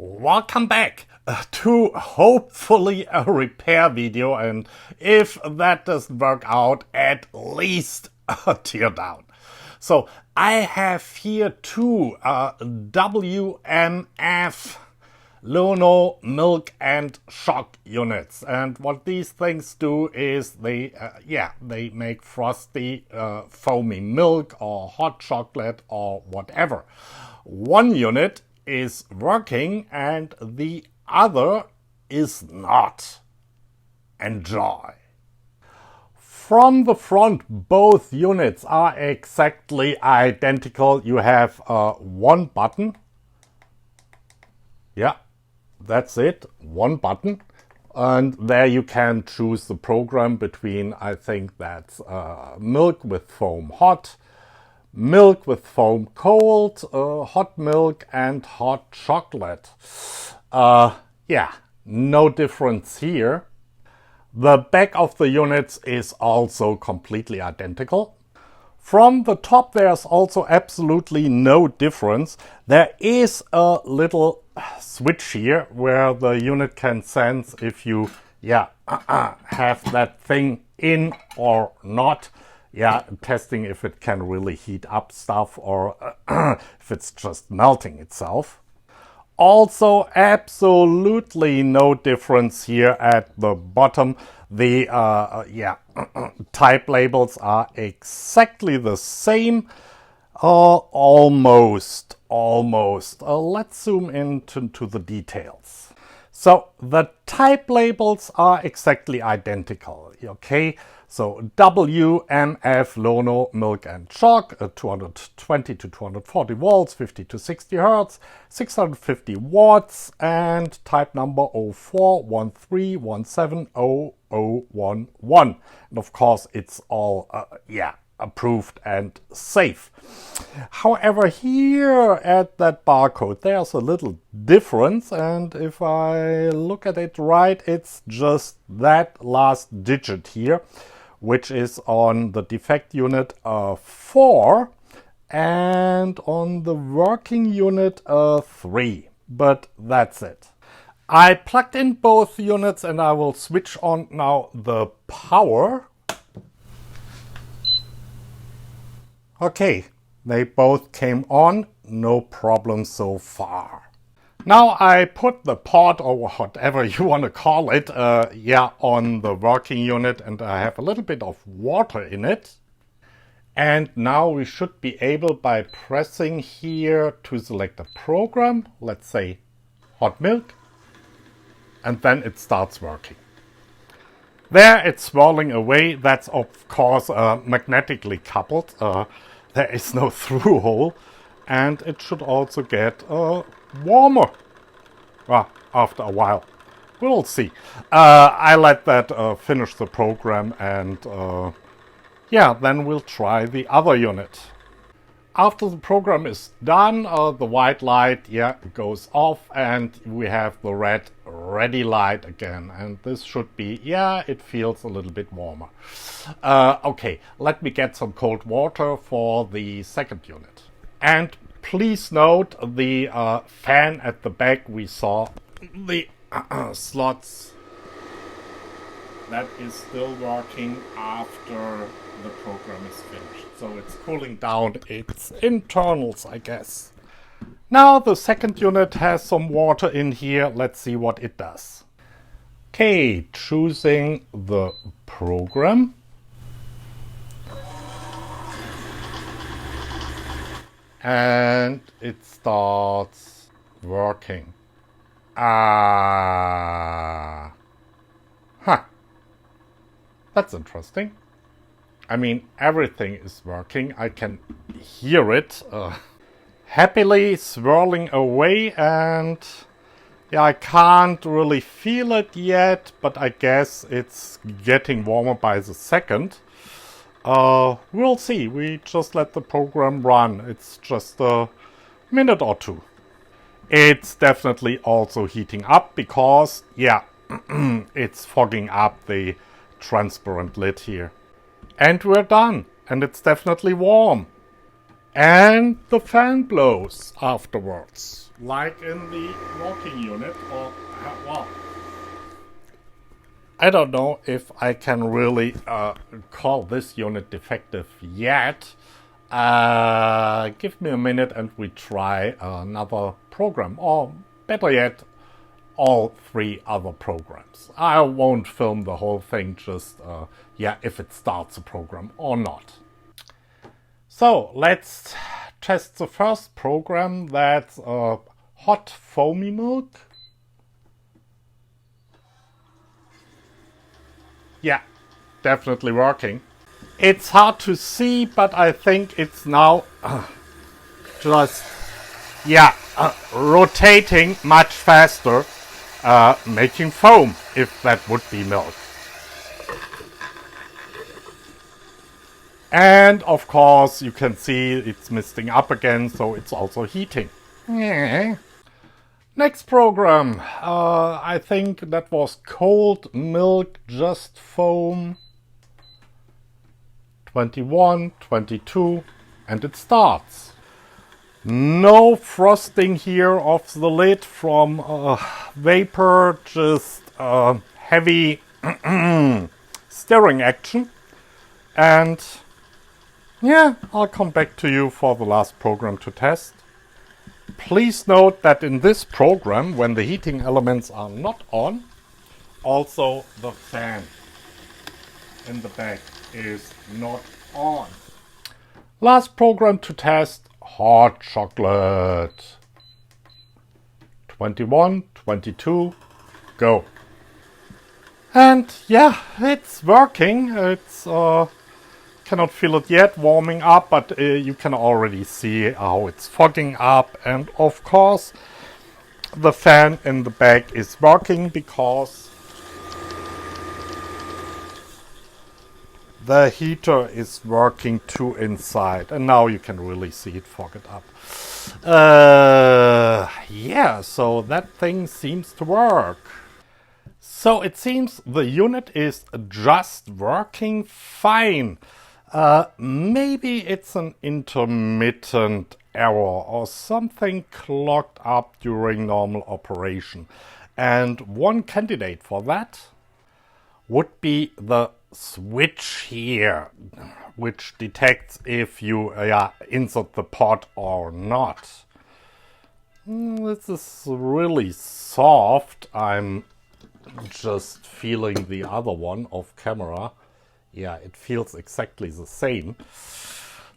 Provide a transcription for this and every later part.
Welcome back to hopefully a repair video, and if that doesn't work out, at least a teardown. So I have here two WMF Lono Milk Choc units, and what these things do is they make frosty foamy milk or hot chocolate or whatever. One unit is working and the other is not. Enjoy. From the front, both units are exactly identical. You have one button. Yeah, that's it, one button. And there you can choose the program between, I think that's milk with foam hot, milk with foam cold, hot milk and hot chocolate. Yeah, no difference here. The back of the units is also completely identical. From the top there's also absolutely no difference. There is a little switch here where the unit can sense if you have that thing in or not. Yeah, testing if it can really heat up stuff or if it's just melting itself. Also, absolutely no difference here at the bottom. The type labels are exactly the same. Almost. Let's zoom into the details. So the type labels are exactly identical. Okay, so WMF Lono Milk Choc, 220 to 240 volts, 50 to 60 hertz, 650 watts, and type number 0413170011. And of course, it's all approved and safe. However, here at that barcode, there's a little difference, and if I look at it right, it's just that last digit here, which is on the defect unit 4 and on the working unit 3. But that's it. I plugged in both units and I will switch on now the power. Okay, they both came on, no problem so far. Now I put the pod, or whatever you want to call it, on the working unit, and I have a little bit of water in it. And now we should be able, by pressing here, to select a program, let's say hot milk, and then it starts working. There it's swirling away. That's of course magnetically coupled. There is no through hole, and it should also get warmer. Well, after a while. We'll see. I let that finish the program, and then we'll try the other unit. After the program is done, the white light goes off, and we have the red ready light again. And this should be, it feels a little bit warmer. Okay, let me get some cold water for the second unit. And please note the fan at the back. We saw the slots. That is still working after the program is finished. So it's cooling down its internals, I guess. Now the second unit has some water in here. Let's see what it does. Okay, choosing the program. And it starts working. That's interesting. I mean, everything is working. I can hear it happily swirling away, and I can't really feel it yet, but I guess it's getting warmer by the second. We'll see. We just let the program run. It's just a minute or two. It's definitely also heating up because, it's fogging up the transparent lid here. And we're done. And it's definitely warm. And the fan blows afterwards. like in the walking unit, or, well, I don't know if I can really call this unit defective yet. Give me a minute and we try another program, or better yet, all 3 other programs. I won't film the whole thing, just if it starts a program or not. So let's test the first program. That's hot foamy milk. Yeah, definitely working. It's hard to see, but I think it's now just, rotating much faster, making foam, if that would be milk. And of course, you can see it's misting up again, so it's also heating. Yeah. Next program, I think that was cold milk, just foam. 21, 22, and it starts. No frosting here of the lid from vapor, just heavy stirring action. And yeah, I'll come back to you for the last program to test. Please note that in this program, when the heating elements are not on, also the fan in the back is not on. Last program to test, hot chocolate. 21, 22, go. And yeah, it's working. It's cannot feel it yet warming up, but you can already see how it's fogging up. And of course, the fan in the back is working because the heater is working too inside. And now you can really see it fogged up. Yeah, so that thing seems to work. So it seems the unit is just working fine. Maybe it's an intermittent error or something clogged up during normal operation. And one candidate for that would be the switch here, which detects if you insert the pod or not. This is really soft. I'm just feeling the other one off camera. Yeah, it feels exactly the same.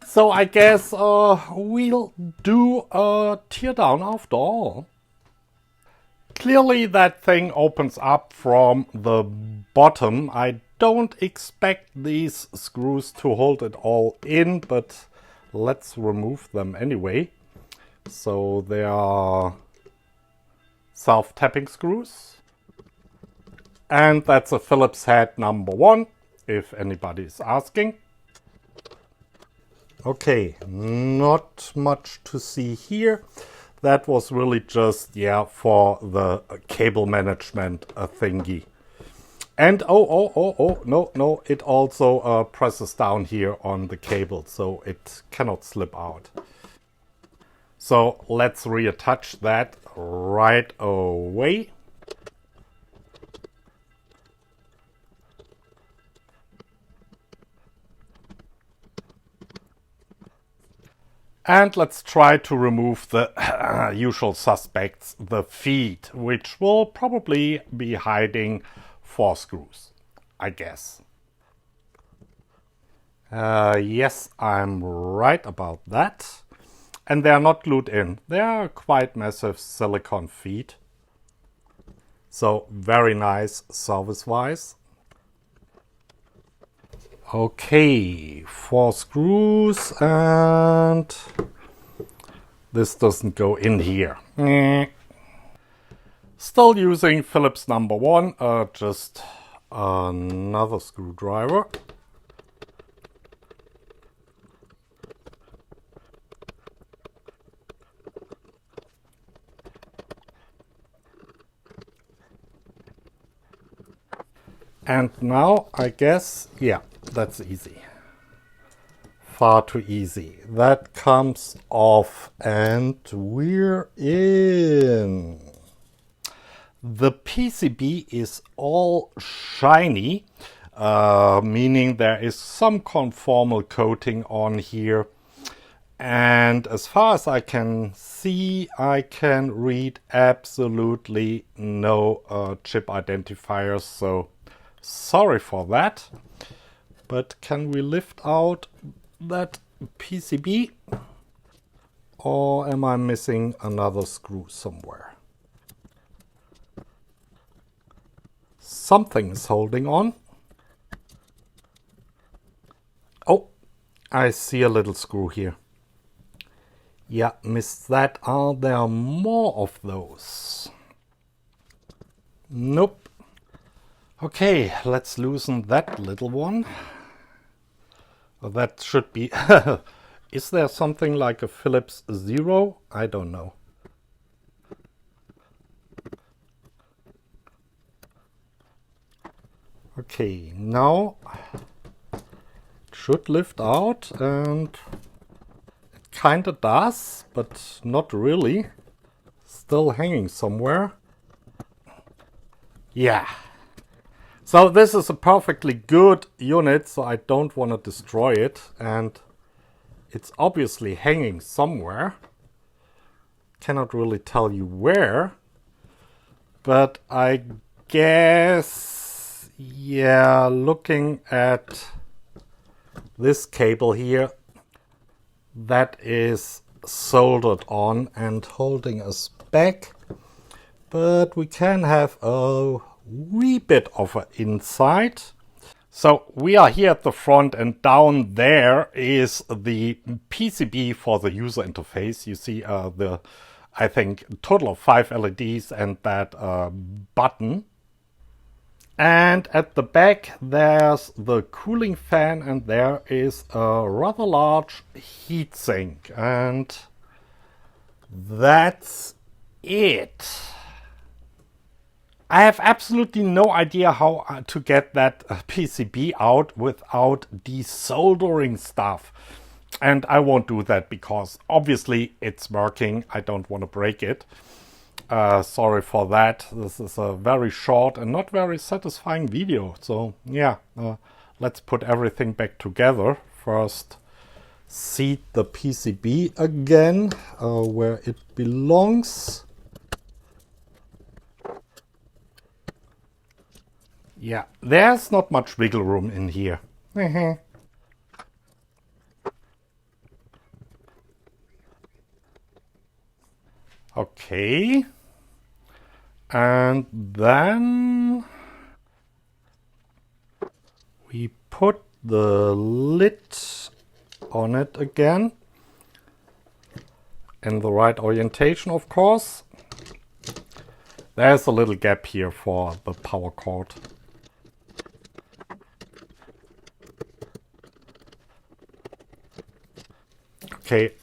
So I guess we'll do a teardown after all. Clearly that thing opens up from the bottom. I don't expect these screws to hold it all in, but let's remove them anyway. So they are self-tapping screws. And that's a Phillips head number 1. If anybody is asking. Okay, not much to see here. That was really just, for the cable management thingy. And no, it also presses down here on the cable, so it cannot slip out. So let's reattach that right away. And let's try to remove the usual suspects, the feet, which will probably be hiding 4 screws, I guess. Yes, I'm right about that. And they are not glued in. They are quite massive silicone feet. So very nice service-wise. Okay, 4 screws, and this doesn't go in here. Still using Phillips number 1, just another screwdriver. And now I guess, that's easy. far too easy. That comes off and we're in. The PCB is all shiny, meaning there is some conformal coating on here. And as far as I can see, I can read absolutely no chip identifiers, so sorry for that. But can we lift out that PCB? Or am I missing another screw somewhere? Something is holding on. Oh, I see a little screw here. Yeah, missed that. Are there more of those? Nope. Okay, let's loosen that little one. Well, that should be... Is there something like a Phillips 0? I don't know. Okay, now it should lift out, and it kinda does, but not really. Still hanging somewhere. Yeah. So this is a perfectly good unit, so I don't want to destroy it, and it's obviously hanging somewhere. Cannot really tell you where, but I guess, yeah, looking at this cable here, that is soldered on and holding us back, but we can have a wee bit of an inside. So we are here at the front, and down there is the PCB for the user interface. You see I think total of 5 LEDs and that button. And at the back there's the cooling fan, and there is a rather large heatsink, and that's it. I have absolutely no idea how to get that PCB out without desoldering stuff. And I won't do that because obviously it's working. I don't want to break it. Sorry for that. This is a very short and not very satisfying video. So yeah, let's put everything back together. First, seat the PCB again where it belongs. Yeah, there's not much wiggle room in here. Okay. And then we put the lid on it again. In the right orientation, of course. There's a little gap here for the power cord. Okay,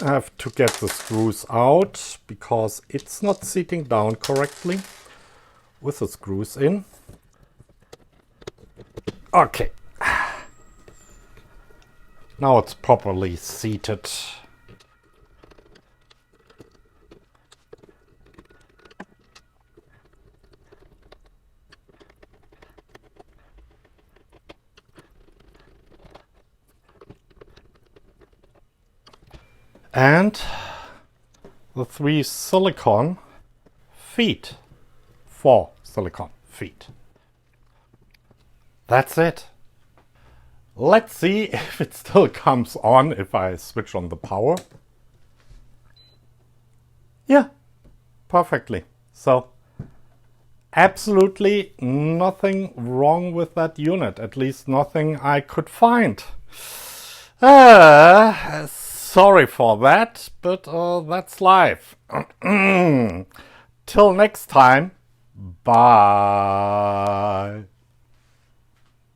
I have to get the screws out because it's not sitting down correctly with the screws in. Okay, now it's properly seated. And the 3 silicon feet, 4 silicon feet. That's it. Let's see if it still comes on if I switch on the power. Yeah, perfectly. So absolutely nothing wrong with that unit, at least nothing I could find. Sorry for that, but that's life. Till next time, bye.